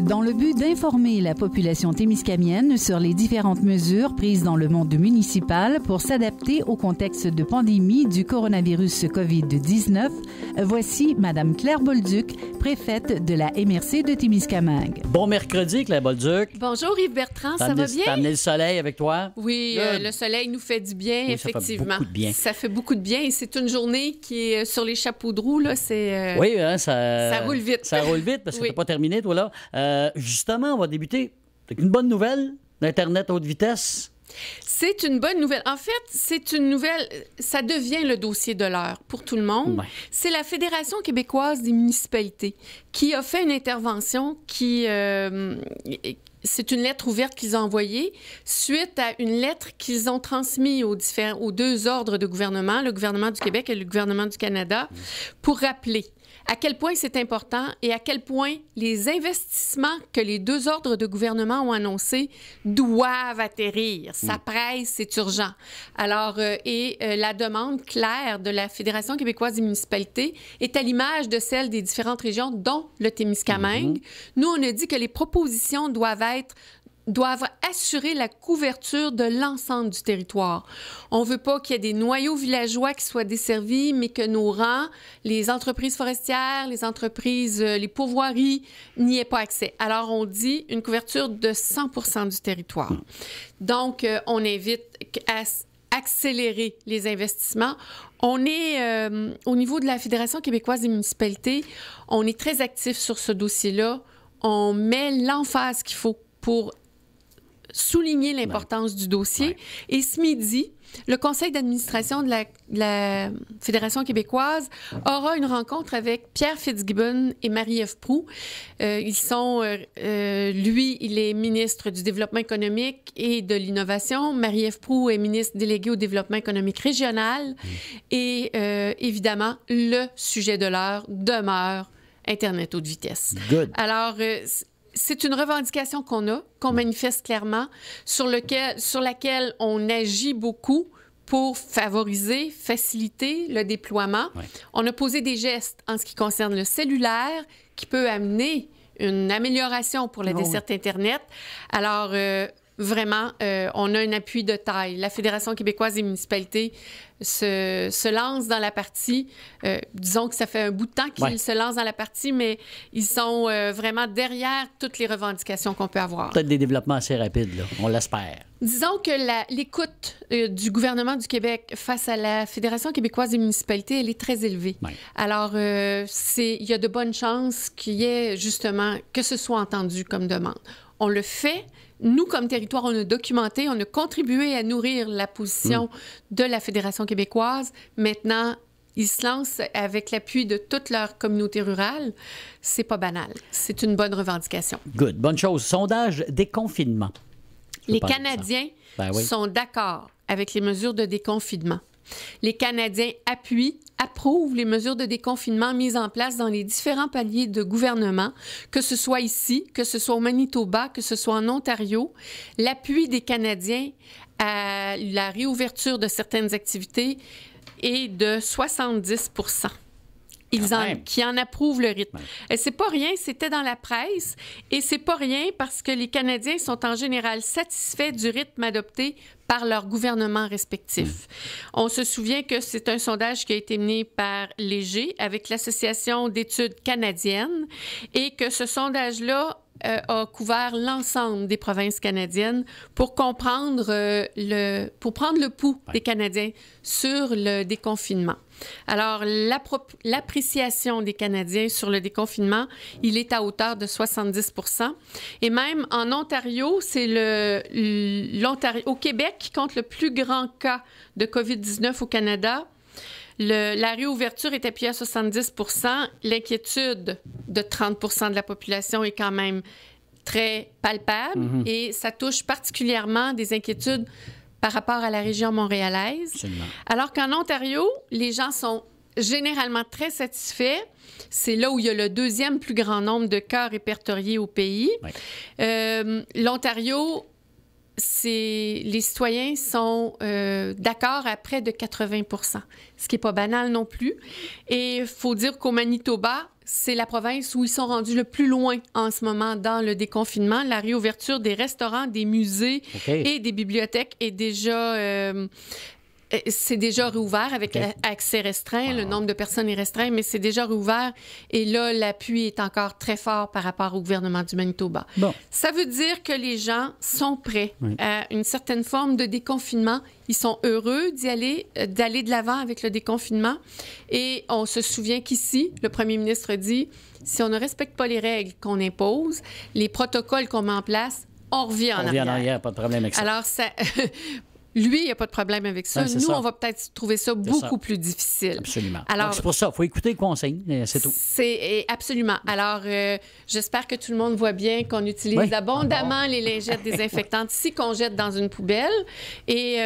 Dans le but d'informer la population témiscamienne sur les différentes mesures prises dans le monde municipal pour s'adapter au contexte de pandémie du coronavirus COVID-19, voici Mme Claire Bolduc, préfète de la MRC de Témiscamingue. Bon mercredi, Claire Bolduc. Bonjour Yves Bertrand, ça va bien? T'as amené le soleil avec toi? Oui, le soleil nous fait du bien, oui, effectivement. Ça fait beaucoup de bien. Ça fait beaucoup de bien et c'est une journée qui est sur les chapeaux de roue, là, c'est... Oui, hein, ça roule vite. Ça roule vite parce que oui. t'as pas terminé, toi, là. Justement, on va débuter avec une bonne nouvelle d'Internet haute vitesse. C'est une bonne nouvelle. En fait, c'est une nouvelle, ça devient le dossier de l'heure pour tout le monde. Ouais. C'est la Fédération québécoise des municipalités qui a fait une intervention qui... c'est une lettre ouverte qu'ils ont envoyée suite à une lettre qu'ils ont transmise aux deux ordres de gouvernement, le gouvernement du Québec et le gouvernement du Canada, pour rappeler à quel point c'est important et à quel point les investissements que les deux ordres de gouvernement ont annoncés doivent atterrir. Ça presse, c'est urgent. Alors, la demande claire de la Fédération québécoise des municipalités est à l'image de celle des différentes régions, dont le Témiscamingue. Nous, on a dit que les propositions doivent assurer la couverture de l'ensemble du territoire. On ne veut pas qu'il y ait des noyaux villageois qui soient desservis, mais que nos rangs, les entreprises forestières, les entreprises, les pourvoiries, n'y aient pas accès. Alors, on dit une couverture de 100% du territoire. Donc, on invite à accélérer les investissements. On est, au niveau de la Fédération québécoise des municipalités, on est très actif sur ce dossier-là. On met l'emphase qu'il faut pour souligner l'importance du dossier. Et ce midi, le conseil d'administration de la Fédération québécoise aura une rencontre avec Pierre Fitzgibbon et Marie-Ève Proulx. Ils sont, lui, il est ministre du Développement économique et de l'Innovation. Marie-Ève Proulx est ministre déléguée au Développement économique régional. Et évidemment, le sujet de l'heure demeure Internet haute vitesse. Good. Alors, c'est une revendication qu'on manifeste clairement, sur laquelle on agit beaucoup pour favoriser, faciliter le déploiement. Ouais. On a posé des gestes en ce qui concerne le cellulaire qui peut amener une amélioration pour la desserte Internet. Alors, vraiment, on a un appui de taille. La Fédération québécoise des municipalités se lance dans la partie. Disons que ça fait un bout de temps qu'ils se lancent dans la partie, mais ils sont vraiment derrière toutes les revendications qu'on peut avoir. Peut-être des développements assez rapides, là. On l'espère. Disons que l'écoute du gouvernement du Québec face à la Fédération québécoise des municipalités, elle est très élevée. Ouais. Alors, il y a de bonnes chances qu'il y ait justement que ce soit entendu comme demande. On le fait. Nous, comme territoire, on a documenté, on a contribué à nourrir la position de la Fédération québécoise. Maintenant, ils se lancent avec l'appui de toute leur communauté rurale. C'est pas banal. C'est une bonne revendication. Good. Bonne chose. Sondage déconfinement. Les Canadiens sont d'accord avec les mesures de déconfinement. Les Canadiens approuvent les mesures de déconfinement mises en place dans les différents paliers de gouvernement, que ce soit ici, que ce soit au Manitoba, que ce soit en Ontario. L'appui des Canadiens à la réouverture de certaines activités est de 70 %. Qui en approuvent le rythme. C'est pas rien, c'était dans la presse, et c'est pas rien parce que les Canadiens sont en général satisfaits du rythme adopté par leurs gouvernements respectifs. On se souvient que c'est un sondage qui a été mené par Léger avec l'Association d'études canadiennes et que ce sondage-là a couvert l'ensemble des provinces canadiennes pour prendre le pouls des Canadiens sur le déconfinement. Alors, l'appréciation des Canadiens sur le déconfinement, il est à hauteur de 70 %. Et même en Ontario, c'est au Québec qui compte le plus grand cas de COVID-19 au Canada. La réouverture est appuyée à 70 %. L'inquiétude de 30 % de la population est quand même très palpable et ça touche particulièrement des inquiétudes par rapport à la région montréalaise. Absolument. Alors qu'en Ontario, les gens sont généralement très satisfaits. C'est là où il y a le deuxième plus grand nombre de cas répertoriés au pays. Oui. L'Ontario, les citoyens sont d'accord à près de 80 %, ce qui n'est pas banal non plus. Et il faut dire qu'au Manitoba, c'est la province où ils sont rendus le plus loin en ce moment dans le déconfinement. La réouverture des restaurants, des musées et des bibliothèques est déjà... c'est déjà réouvert avec accès restreint. Le nombre de personnes est restreint, mais c'est déjà réouvert. Et là, l'appui est encore très fort par rapport au gouvernement du Manitoba. Bon. Ça veut dire que les gens sont prêts à une certaine forme de déconfinement. Ils sont heureux d'aller de l'avant avec le déconfinement. Et on se souvient qu'ici, le premier ministre dit, si on ne respecte pas les règles qu'on impose, les protocoles qu'on met en place, on revient en arrière. Pas de problème avec ça. Alors, ça... Lui, il n'y a pas de problème avec ça. Nous, on va peut-être trouver ça beaucoup plus difficile. Absolument. Alors, donc, c'est pour ça, il faut écouter les conseils, c'est tout. Absolument. Alors, j'espère que tout le monde voit bien qu'on utilise abondamment les lingettes désinfectantes ici, qu'on jette dans une poubelle. Et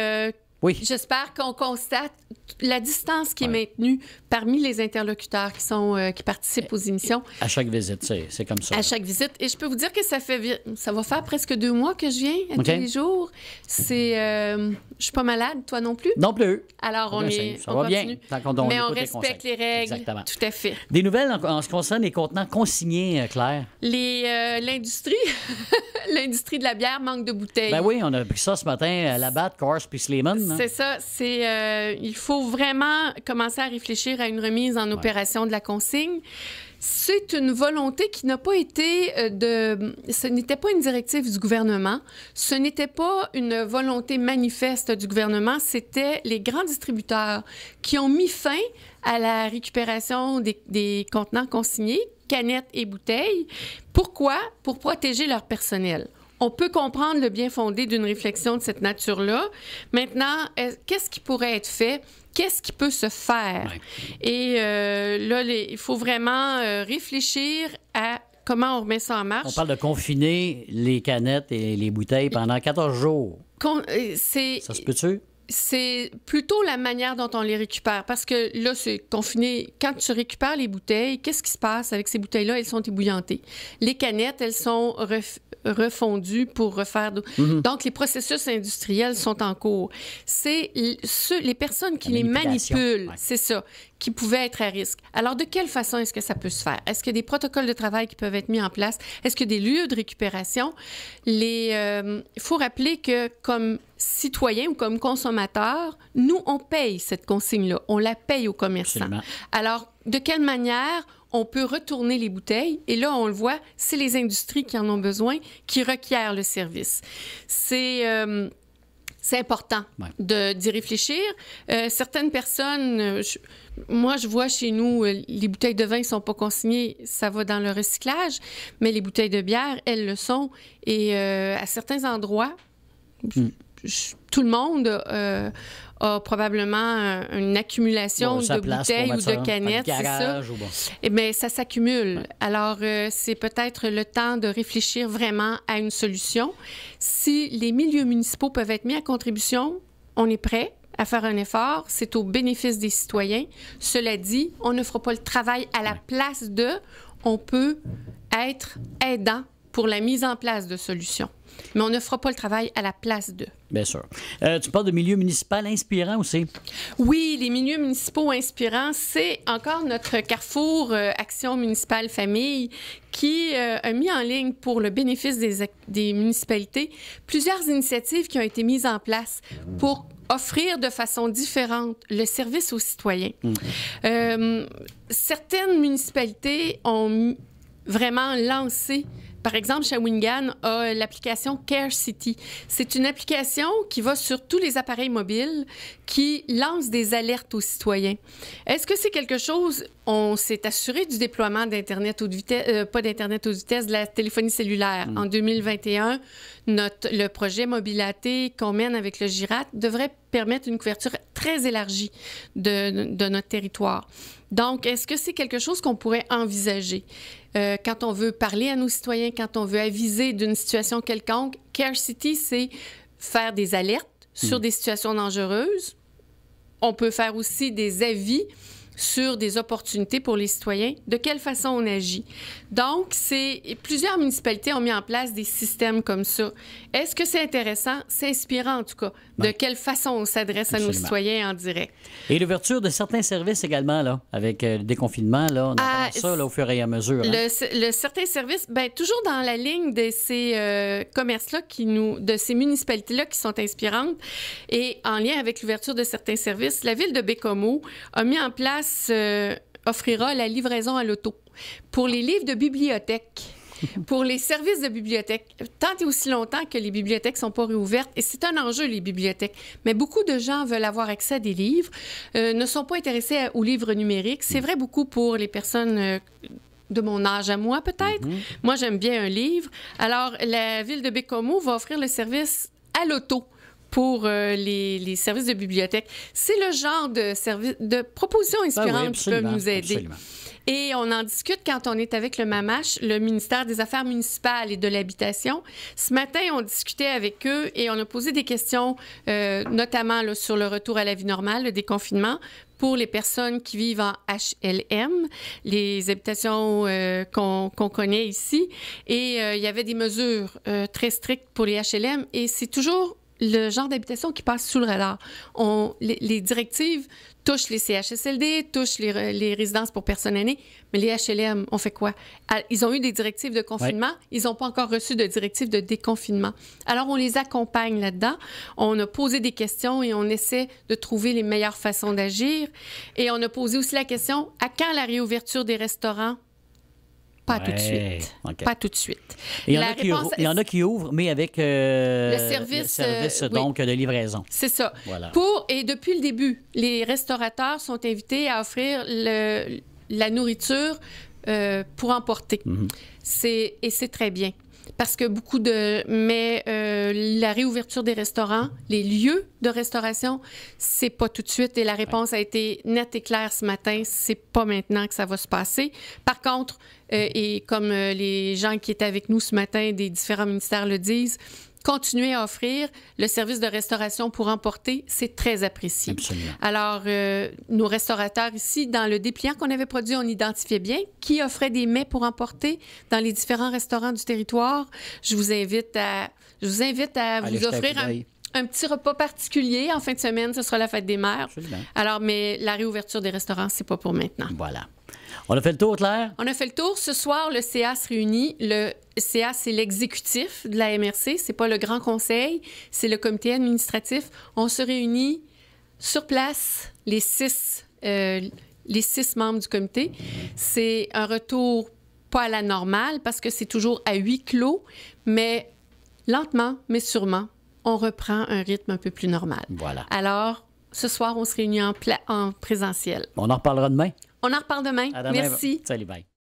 j'espère qu'on constate la distance qui est maintenue parmi les interlocuteurs qui participent aux émissions. À chaque visite, c'est comme ça. À chaque visite. Et je peux vous dire que ça va faire presque 2 mois que je viens tous les jours. Je suis pas malade, toi non plus? Non plus. Alors, on va continue. Bien. Mais on respecte les règles. Exactement. Tout à fait. Des nouvelles en ce qui concerne les contenants consignés, Claire? L'industrie. L'industrie de la bière manque de bouteilles. Ben oui, on a pris ça ce matin à Labatt, Coors puis Sleeman. C'est ça. Il faut vraiment commencer à réfléchir à une remise en opération de la consigne. C'est une volonté qui n'a pas été ce n'était pas une directive du gouvernement, ce n'était pas une volonté manifeste du gouvernement, c'était les grands distributeurs qui ont mis fin à la récupération des contenants consignés, canettes et bouteilles. Pourquoi? Pour protéger leur personnel. On peut comprendre le bien fondé d'une réflexion de cette nature-là. Maintenant, qu'est-ce qui pourrait être fait? Qu'est-ce qui peut se faire? Et là, il faut vraiment réfléchir à comment on remet ça en marche. On parle de confiner les canettes et les bouteilles pendant 14 jours. Ça se peut-tu? C'est plutôt la manière dont on les récupère. Parce que là, c'est confiné. Quand tu récupères les bouteilles, qu'est-ce qui se passe avec ces bouteilles-là? Elles sont ébouillantées. Les canettes, elles sont refondues pour refaire... Donc, les processus industriels sont en cours. C'est les personnes qui les manipulent, c'est ça, qui pouvaient être à risque. Alors, de quelle façon est-ce que ça peut se faire? Est-ce qu'il y a des protocoles de travail qui peuvent être mis en place? Est-ce qu'il y a des lieux de récupération? Il faut rappeler que comme citoyens ou comme consommateurs, nous, on paye cette consigne-là. On la paye aux commerçants. Absolument. Alors, de quelle manière on peut retourner les bouteilles? Et là, on le voit, c'est les industries qui en ont besoin, qui requièrent le service. C'est important d'y réfléchir. Certaines personnes... Moi, je vois chez nous, les bouteilles de vin ne sont pas consignées, ça va dans le recyclage, mais les bouteilles de bière, elles le sont. Et à certains endroits... Tout le monde a probablement une accumulation de bouteilles ou de canettes, c'est ça. Mais ça s'accumule. Alors, c'est peut-être le temps de réfléchir vraiment à une solution. Si les milieux municipaux peuvent être mis à contribution, on est prêt à faire un effort. C'est au bénéfice des citoyens. Cela dit, on ne fera pas le travail à la place de. On peut être aidant pour la mise en place de solutions. Mais on ne fera pas le travail à la place d'eux. Bien sûr. Tu parles de milieu municipal inspirant aussi? Oui, les milieux municipaux inspirants, c'est encore notre carrefour Action municipale famille qui a mis en ligne pour le bénéfice des municipalités plusieurs initiatives qui ont été mises en place pour offrir de façon différente le service aux citoyens. Certaines municipalités ont vraiment lancé. Par exemple, Shawinigan a l'application Care City. C'est une application qui va sur tous les appareils mobiles, qui lance des alertes aux citoyens. Est-ce que c'est quelque chose... On s'est assuré du déploiement d'Internet haute vitesse, pas d'Internet haute vitesse, de la téléphonie cellulaire. En 2021, le projet Mobilaté qu'on mène avec le GIRAT devrait permettre une couverture très élargie de notre territoire. Donc, est-ce que c'est quelque chose qu'on pourrait envisager? Quand on veut parler à nos citoyens, quand on veut aviser d'une situation quelconque, Care City, c'est faire des alertes sur des situations dangereuses. On peut faire aussi des avis sur des opportunités pour les citoyens, de quelle façon on agit. Donc, plusieurs municipalités ont mis en place des systèmes comme ça. Est-ce que c'est intéressant? C'est inspirant, en tout cas. De quelle façon on s'adresse à nos citoyens en direct. Et l'ouverture de certains services également, là, avec le déconfinement, là, on entend ça là, au fur et à mesure. Hein? Certains services, bien, toujours dans la ligne de ces commerces-là, de ces municipalités-là qui sont inspirantes, et en lien avec l'ouverture de certains services, la ville de Bécomo a mis en place, offrira la livraison à l'auto pour les livres de bibliothèque. Pour les services de bibliothèque, tant et aussi longtemps que les bibliothèques ne sont pas réouvertes, et c'est un enjeu, les bibliothèques, mais beaucoup de gens veulent avoir accès à des livres, ne sont pas intéressés aux livres numériques. C'est vrai beaucoup pour les personnes de mon âge à moi, peut-être. Moi, j'aime bien un livre. Alors, la ville de Bécomo va offrir le service à l'auto pour les services de bibliothèque. C'est le genre de propositions inspirantes qui peuvent nous aider. Absolument. Et on en discute quand on est avec le MAMACH, le ministère des Affaires municipales et de l'Habitation. Ce matin, on discutait avec eux et on a posé des questions, notamment là, sur le retour à la vie normale, le déconfinement, pour les personnes qui vivent en HLM, les habitations qu'on connaît ici. Et il y avait des mesures très strictes pour les HLM et c'est toujours le genre d'habitation qui passe sous le radar. Les directives touchent les CHSLD, touchent les résidences pour personnes aînées, mais les HLM, on fait quoi? Ils ont eu des directives de confinement, ils n'ont pas encore reçu de directives de déconfinement. Alors, on les accompagne là-dedans. On a posé des questions et on essaie de trouver les meilleures façons d'agir. Et on a posé aussi la question, à quand la réouverture des restaurants? Pas tout de suite. Okay. Pas tout de suite. Il y en a qui ouvrent, mais avec le service donc, de livraison. C'est ça. Voilà. Et depuis le début, les restaurateurs sont invités à offrir la nourriture pour emporter. Et c'est très bien. Parce que la réouverture des restaurants, les lieux de restauration, c'est pas tout de suite. Et la réponse a été nette et claire ce matin. C'est pas maintenant que ça va se passer. Par contre, et comme les gens qui étaient avec nous ce matin des différents ministères le disent, continuer à offrir le service de restauration pour emporter, c'est très apprécié. Absolument. Alors, nos restaurateurs ici, dans le dépliant qu'on avait produit, on identifiait bien qui offrait des mets pour emporter dans les différents restaurants du territoire. Je vous invite à vous offrir un petit repas particulier. En fin de semaine, ce sera la fête des mères. Absolument. Alors, mais la réouverture des restaurants, c'est pas pour maintenant. Voilà. On a fait le tour, Claire? On a fait le tour. Ce soir, le CA se réunit. Le CA, c'est l'exécutif de la MRC. C'est pas le grand conseil. C'est le comité administratif. On se réunit sur place, les six membres du comité. C'est un retour pas à la normale parce que c'est toujours à huis clos, mais lentement, mais sûrement, on reprend un rythme un peu plus normal. Voilà. Alors, ce soir, on se réunit en présentiel. On en reparlera demain. On en reparle demain. À demain. Merci. Salut, bye.